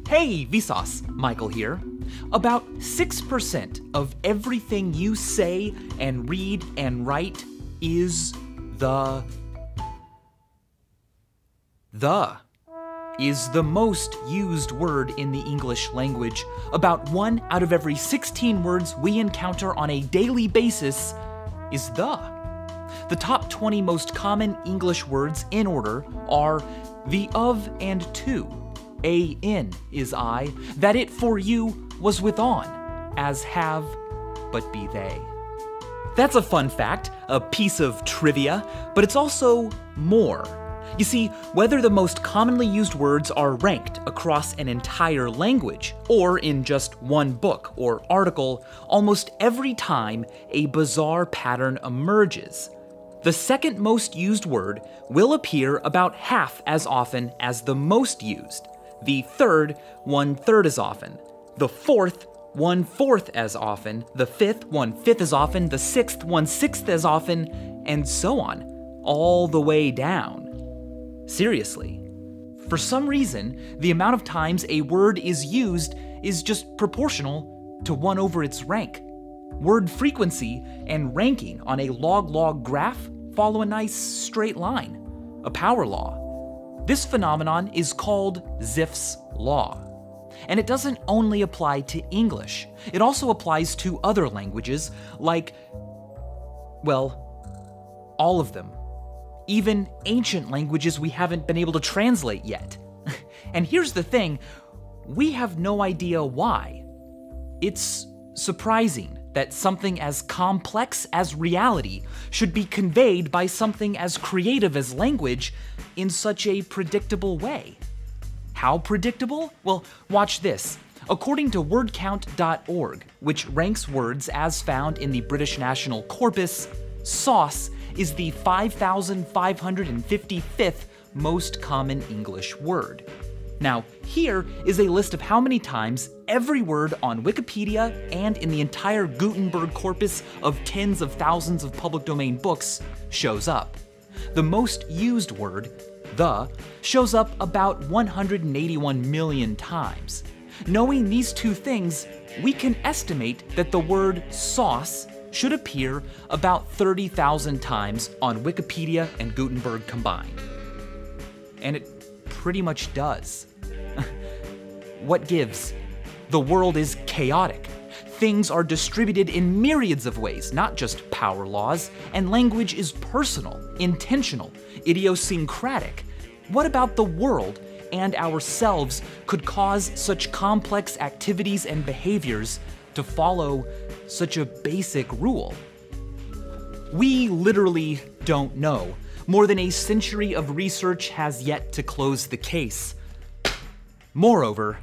Hey, Vsauce, Michael here. About 6% of everything you say and read and write is The is the most used word in the English language. About 1 out of every 16 words we encounter on a daily basis is the. The top 20 most common English words in order are the of and to. A in is I, that it for you was with on, as have, but be they. That's a fun fact, a piece of trivia, but it's also more. You see, whether the most commonly used words are ranked across an entire language, or in just one book or article, almost every time a bizarre pattern emerges. The second most used word will appear about half as often as the most used. The third, 1/3 as often. The fourth, 1/4 as often. The fifth, 1/5 as often. The sixth, 1/6 as often, and so on, all the way down. Seriously. For some reason, the amount of times a word is used is just proportional to 1 over its rank. Word frequency and ranking on a log-log graph follow a nice straight line, a power law. This phenomenon is called Ziff's law. And it doesn't only apply to English. It also applies to other languages like, well, all of them. Even ancient languages we haven't been able to translate yet. And here's the thing, we have no idea why. It's surprising that something as complex as reality should be conveyed by something as creative as language in such a predictable way. How predictable? Well, watch this. According to wordcount.org, which ranks words as found in the British National Corpus, sauce is the 5,555th most common English word. Now, here is a list of how many times every word on Wikipedia and in the entire Gutenberg corpus of tens of thousands of public domain books shows up. The most used word, the, shows up about 181 million times. Knowing these two things, we can estimate that the word sauce should appear about 30,000 times on Wikipedia and Gutenberg combined. And it pretty much does. What gives? The world is chaotic. Things are distributed in myriads of ways, not just power laws, and language is personal, intentional, idiosyncratic. What about the world and ourselves could cause such complex activities and behaviors to follow such a basic rule? We literally don't know. More than a century of research has yet to close the case. Moreover,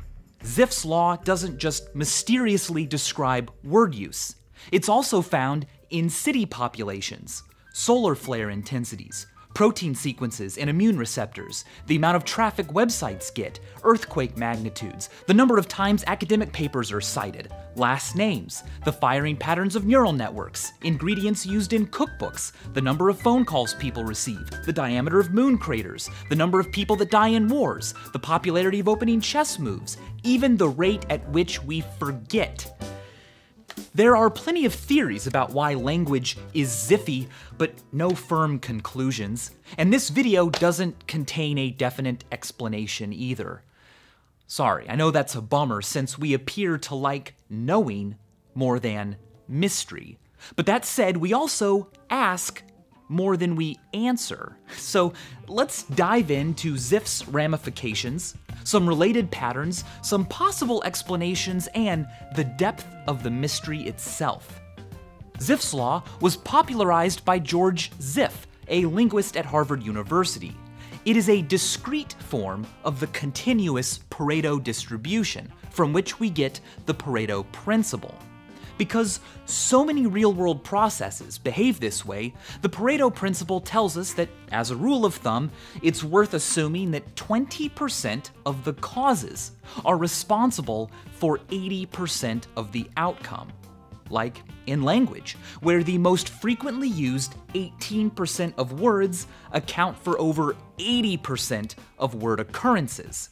Ziff's law doesn't just mysteriously describe word use. It's also found in city populations, solar flare intensities, protein sequences and immune receptors, the amount of traffic websites get, earthquake magnitudes, the number of times academic papers are cited, last names, the firing patterns of neural networks, ingredients used in cookbooks, the number of phone calls people receive, the diameter of moon craters, the number of people that die in wars, the popularity of opening chess moves, even the rate at which we forget. There are plenty of theories about why language is ziffy, but no firm conclusions. And this video doesn't contain a definite explanation either. Sorry, I know that's a bummer since we appear to like knowing more than mystery. But that said, we also ask more than we answer. So let's dive into Ziff's ramifications, some related patterns, some possible explanations, and the depth of the mystery itself. Ziff's law was popularized by George Zipf, a linguist at Harvard University. It is a discrete form of the continuous Pareto distribution, from which we get the Pareto principle. Because so many real-world processes behave this way, the Pareto principle tells us that, as a rule of thumb, it's worth assuming that 20% of the causes are responsible for 80% of the outcome. Like in language, where the most frequently used 18% of words account for over 80% of word occurrences.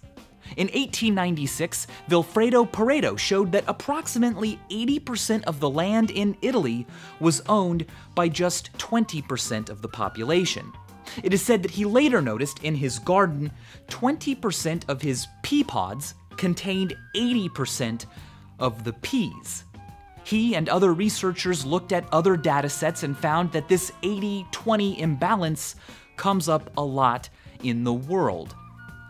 In 1896, Vilfredo Pareto showed that approximately 80% of the land in Italy was owned by just 20% of the population. It is said that he later noticed in his garden 20% of his pea pods contained 80% of the peas. He and other researchers looked at other data sets and found that this 80-20 imbalance comes up a lot in the world.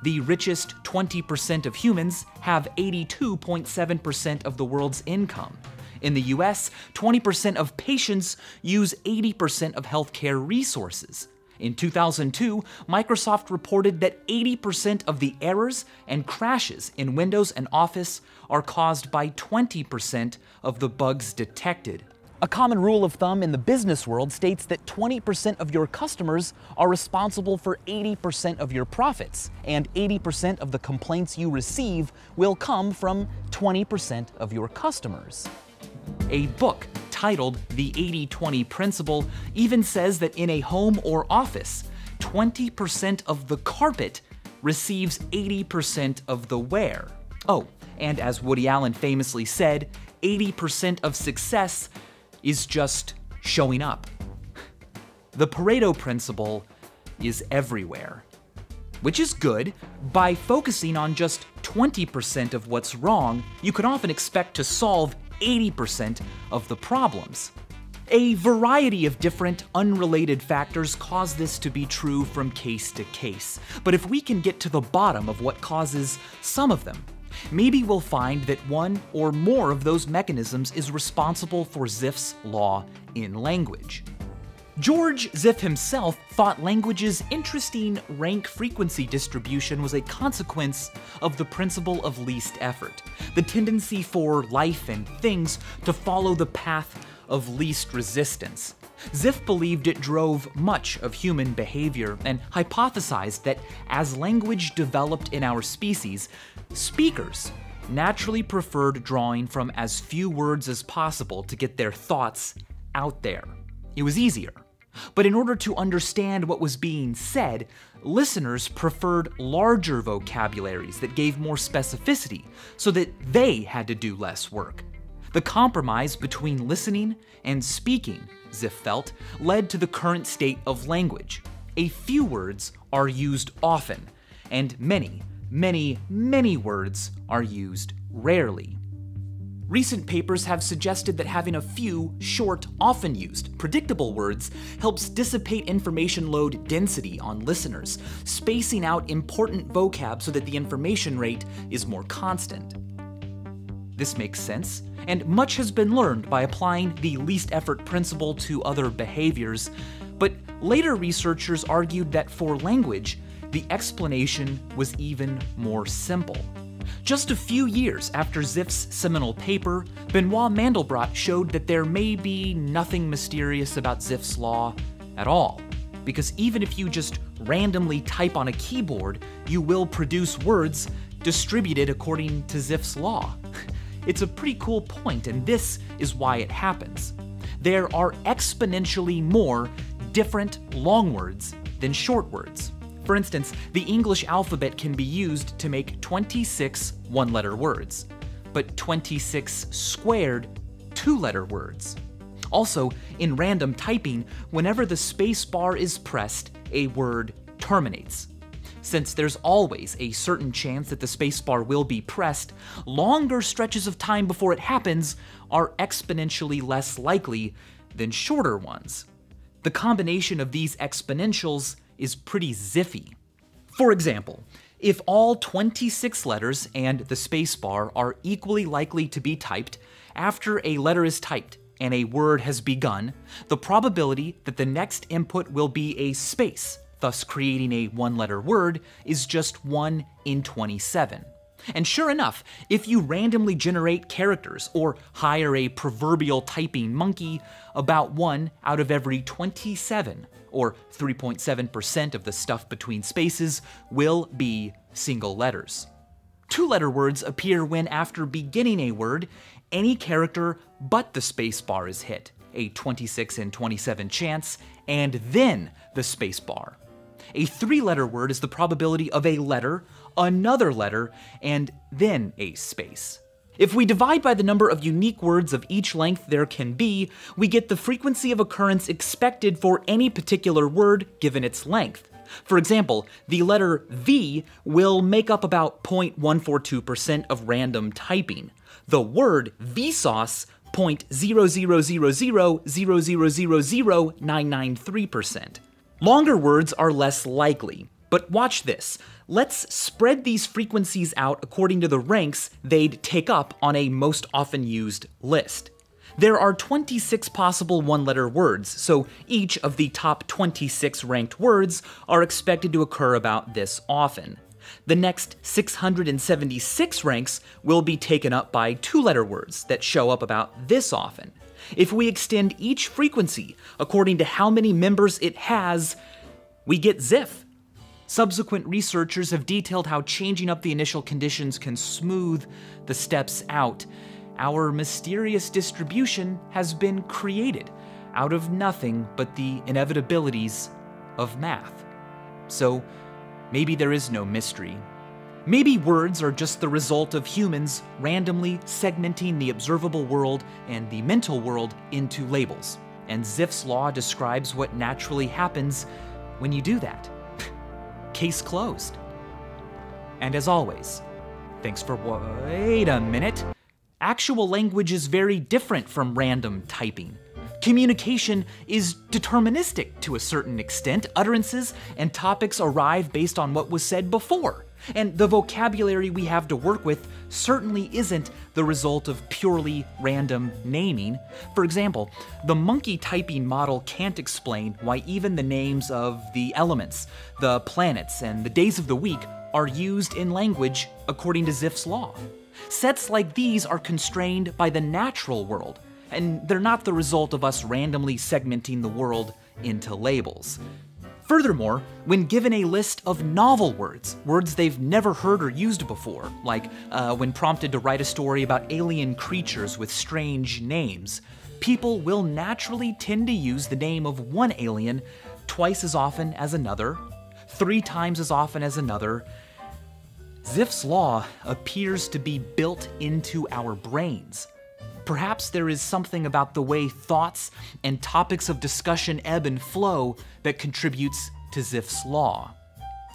The richest 20% of humans have 82.7% of the world's income. In the US, 20% of patients use 80% of healthcare resources. In 2002, Microsoft reported that 80% of the errors and crashes in Windows and Office are caused by 20% of the bugs detected. A common rule of thumb in the business world states that 20% of your customers are responsible for 80% of your profits, and 80% of the complaints you receive will come from 20% of your customers. A book titled The 80-20 Principle even says that in a home or office, 20% of the carpet receives 80% of the wear. Oh, and as Woody Allen famously said, 80% of success is just showing up. The Pareto principle is everywhere, which is good. By focusing on just 20% of what's wrong, you can often expect to solve 80% of the problems. A variety of different unrelated factors cause this to be true from case to case, but if we can get to the bottom of what causes some of them, maybe we'll find that one or more of those mechanisms is responsible for Zipf's law in language. George Zipf himself thought language's interesting rank frequency distribution was a consequence of the principle of least effort, the tendency for life and things to follow the path of least resistance. Zipf believed it drove much of human behavior and hypothesized that as language developed in our species, speakers naturally preferred drawing from as few words as possible to get their thoughts out there. It was easier. But in order to understand what was being said, listeners preferred larger vocabularies that gave more specificity so that they had to do less work. The compromise between listening and speaking, Zipf felt, led to the current state of language. A few words are used often, and many, many, many words are used rarely. Recent papers have suggested that having a few short, often used, predictable words helps dissipate information load density on listeners, spacing out important vocab so that the information rate is more constant. This makes sense, and much has been learned by applying the least effort principle to other behaviors, but later researchers argued that for language, the explanation was even more simple. Just a few years after Zipf's seminal paper, Benoit Mandelbrot showed that there may be nothing mysterious about Zipf's law at all, because even if you just randomly type on a keyboard, you will produce words distributed according to Zipf's law. It's a pretty cool point, and this is why it happens. There are exponentially more different long words than short words. For instance, the English alphabet can be used to make 26 one-letter words, but 26 squared two-letter words. Also, in random typing, whenever the space bar is pressed, a word terminates. Since there's always a certain chance that the spacebar will be pressed, longer stretches of time before it happens are exponentially less likely than shorter ones. The combination of these exponentials is pretty ziffy. For example, if all 26 letters and the spacebar are equally likely to be typed after a letter is typed and a word has begun, the probability that the next input will be a space, thus creating a one-letter word, is just 1 in 27. And sure enough, if you randomly generate characters or hire a proverbial typing monkey, about 1 out of every 27, or 3.7% of the stuff between spaces, will be single letters. Two-letter words appear when, after beginning a word, any character but the spacebar is hit, a 26 in 27 chance, and then the spacebar. A 3-letter word is the probability of a letter, another letter, and then a space. If we divide by the number of unique words of each length there can be, we get the frequency of occurrence expected for any particular word given its length. For example, the letter V will make up about 0.142% of random typing. The word Vsauce, 0.00000000993%. Longer words are less likely, but watch this. Let's spread these frequencies out according to the ranks they'd take up on a most often used list. There are 26 possible one-letter words, so each of the top 26 ranked words are expected to occur about this often. The next 676 ranks will be taken up by 2-letter words that show up about this often. If we extend each frequency according to how many members it has, we get Zipf. Subsequent researchers have detailed how changing up the initial conditions can smooth the steps out. Our mysterious distribution has been created out of nothing but the inevitabilities of math. So maybe there is no mystery. Maybe words are just the result of humans randomly segmenting the observable world and the mental world into labels. And Zipf's law describes what naturally happens when you do that. Case closed. And as always, thanks for wait a minute. Actual language is very different from random typing. Communication is deterministic to a certain extent. Utterances and topics arrive based on what was said before. And the vocabulary we have to work with certainly isn't the result of purely random naming. For example, the monkey typing model can't explain why even the names of the elements, the planets, and the days of the week are used in language according to Zipf's law. Sets like these are constrained by the natural world, and they're not the result of us randomly segmenting the world into labels. Furthermore, when given a list of novel words they've never heard or used before, like when prompted to write a story about alien creatures with strange names, people will naturally tend to use the name of one alien twice as often as another, 3 times as often as another. Zipf's law appears to be built into our brains. Perhaps there is something about the way thoughts and topics of discussion ebb and flow that contributes to Zipf's law.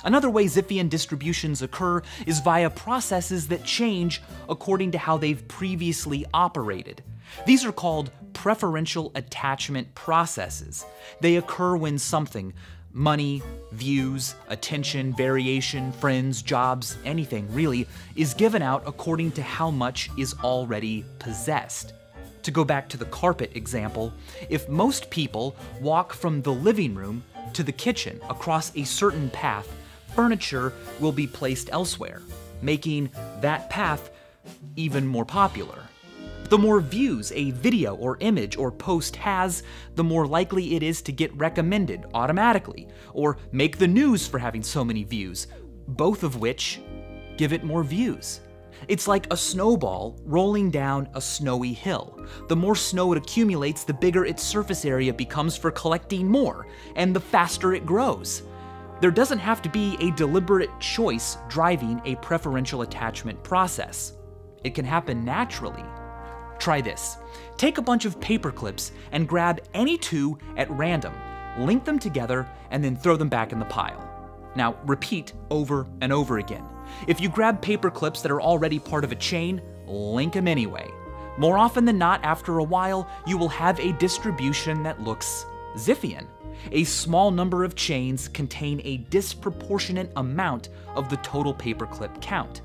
Another way Zipfian distributions occur is via processes that change according to how they've previously operated. These are called preferential attachment processes. They occur when something, money, views, attention, variation, friends, jobs, anything really, is given out according to how much is already possessed. To go back to the carpet example, if most people walk from the living room to the kitchen across a certain path, furniture will be placed elsewhere, making that path even more popular. The more views a video or image or post has, the more likely it is to get recommended automatically, or make the news for having so many views, both of which give it more views. It's like a snowball rolling down a snowy hill. The more snow it accumulates, the bigger its surface area becomes for collecting more, and the faster it grows. There doesn't have to be a deliberate choice driving a preferential attachment process. It can happen naturally. Try this. Take a bunch of paper clips and grab any 2 at random, link them together, and then throw them back in the pile. Now repeat over and over again. If you grab paper clips that are already part of a chain, link them anyway. More often than not, after a while, you will have a distribution that looks Zipfian. A small number of chains contain a disproportionate amount of the total paperclip count.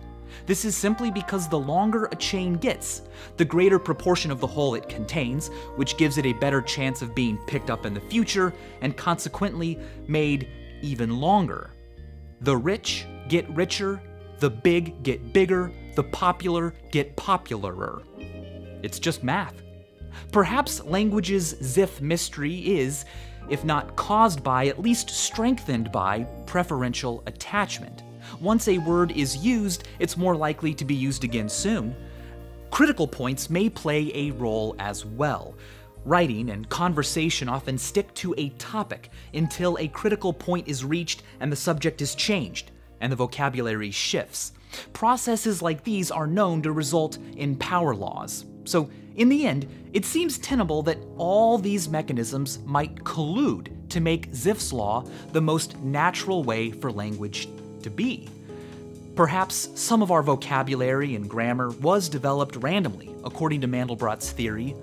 This is simply because the longer a chain gets, the greater proportion of the whole it contains, which gives it a better chance of being picked up in the future and consequently made even longer. The rich get richer, the big get bigger, the popular get popularer. It's just math. Perhaps language's Zipf mystery is, if not caused by, at least strengthened by, preferential attachment. Once a word is used, it's more likely to be used again soon. Critical points may play a role as well. Writing and conversation often stick to a topic until a critical point is reached and the subject is changed, and the vocabulary shifts. Processes like these are known to result in power laws. So, in the end, it seems tenable that all these mechanisms might collude to make Zipf's law the most natural way for language to be. Perhaps some of our vocabulary and grammar was developed randomly, according to Mandelbrot's theory,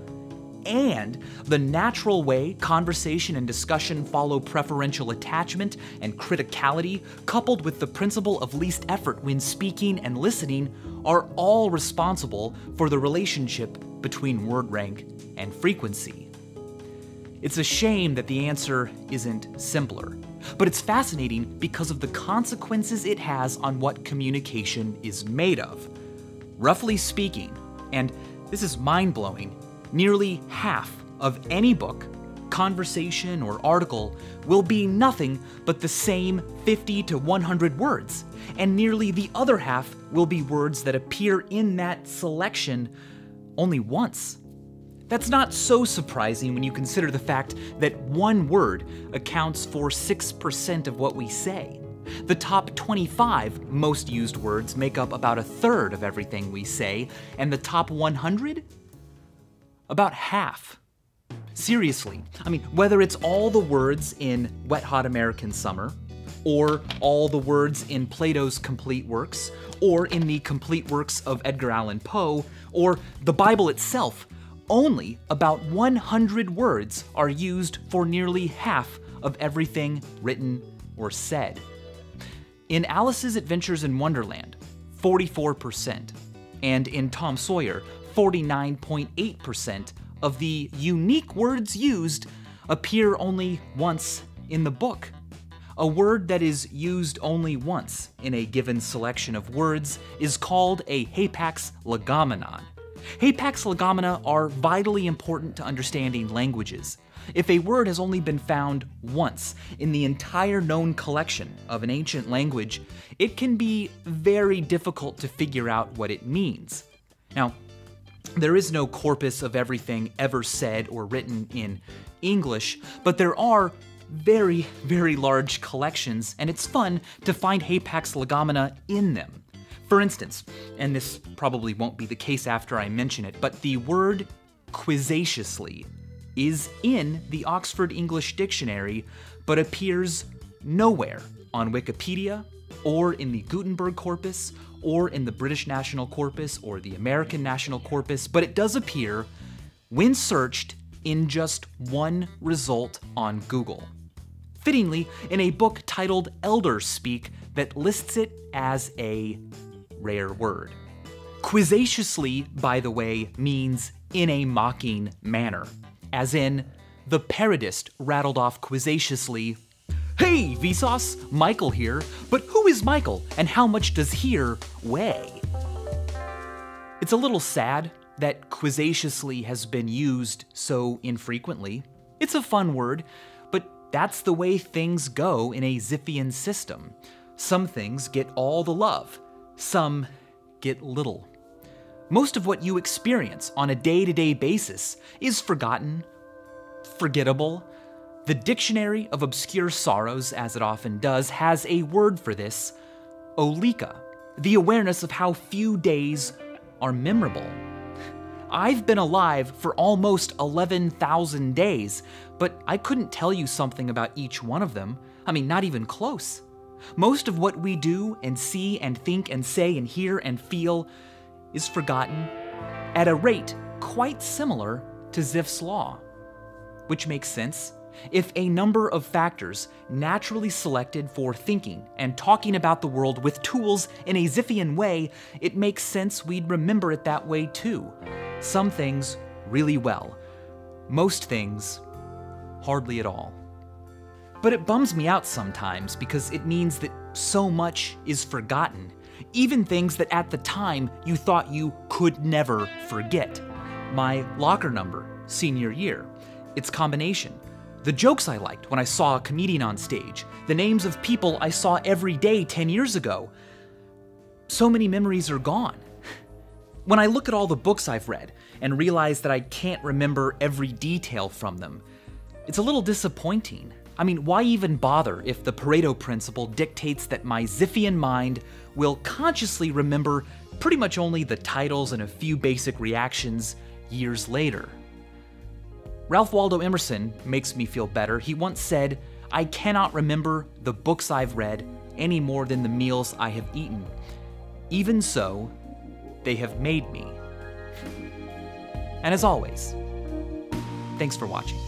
and the natural way conversation and discussion follow preferential attachment and criticality, coupled with the principle of least effort when speaking and listening, are all responsible for the relationship between word rank and frequency. It's a shame that the answer isn't simpler, but it's fascinating because of the consequences it has on what communication is made of. Roughly speaking, and this is mind-blowing, nearly half of any book, conversation, or article will be nothing but the same 50 to 100 words, and nearly the other half will be words that appear in that selection only once. That's not so surprising when you consider the fact that one word accounts for 6% of what we say. The top 25 most used words make up about a third of everything we say, and the top 100? About half. Seriously, I mean, whether it's all the words in Wet Hot American Summer, or all the words in Plato's complete works, or in the complete works of Edgar Allan Poe, or the Bible itself, only about 100 words are used for nearly half of everything written or said. In Alice's Adventures in Wonderland, 44%, and in Tom Sawyer, 49.8% of the unique words used appear only once in the book. A word that is used only once in a given selection of words is called a hapax legomenon. Hapax legomena are vitally important to understanding languages. If a word has only been found once in the entire known collection of an ancient language, it can be very difficult to figure out what it means. Now, there is no corpus of everything ever said or written in English, but there are very, very large collections, and it's fun to find hapax legomena in them. For instance, and this probably won't be the case after I mention it, but the word quizzaciously is in the Oxford English Dictionary, but appears nowhere on Wikipedia, or in the Gutenberg corpus, or in the British National Corpus, or the American National Corpus, but it does appear when searched in just one result on Google. Fittingly, in a book titled Elder Speak that lists it as a rare word. Quizzaciously, by the way, means in a mocking manner, as in, the parodist rattled off quizzaciously, "Hey, Vsauce, Michael here, but who is Michael and how much does here weigh?" It's a little sad that quizzaciously has been used so infrequently. It's a fun word, but that's the way things go in a Zipfian system. Some things get all the love, some get little. Most of what you experience on a day-to-day basis is forgotten, forgettable. The Dictionary of Obscure Sorrows, as it often does, has a word for this: oleka, the awareness of how few days are memorable. I've been alive for almost 11,000 days, but I couldn't tell you something about each one of them. I mean, not even close. Most of what we do and see and think and say and hear and feel is forgotten at a rate quite similar to Zipf's law. Which makes sense. If a number of factors naturally selected for thinking and talking about the world with tools in a Zipfian way, it makes sense we'd remember it that way too. Some things really well. Most things hardly at all. But it bums me out sometimes because it means that so much is forgotten, even things that at the time you thought you could never forget. My locker number, senior year, its combination, the jokes I liked when I saw a comedian on stage, the names of people I saw every day 10 years ago. So many memories are gone. When I look at all the books I've read and realize that I can't remember every detail from them, it's a little disappointing. I mean, why even bother if the Pareto principle dictates that my Zipfian mind will consciously remember pretty much only the titles and a few basic reactions years later? Ralph Waldo Emerson makes me feel better. He once said, "I cannot remember the books I've read any more than the meals I have eaten. Even so, they have made me." And as always, thanks for watching.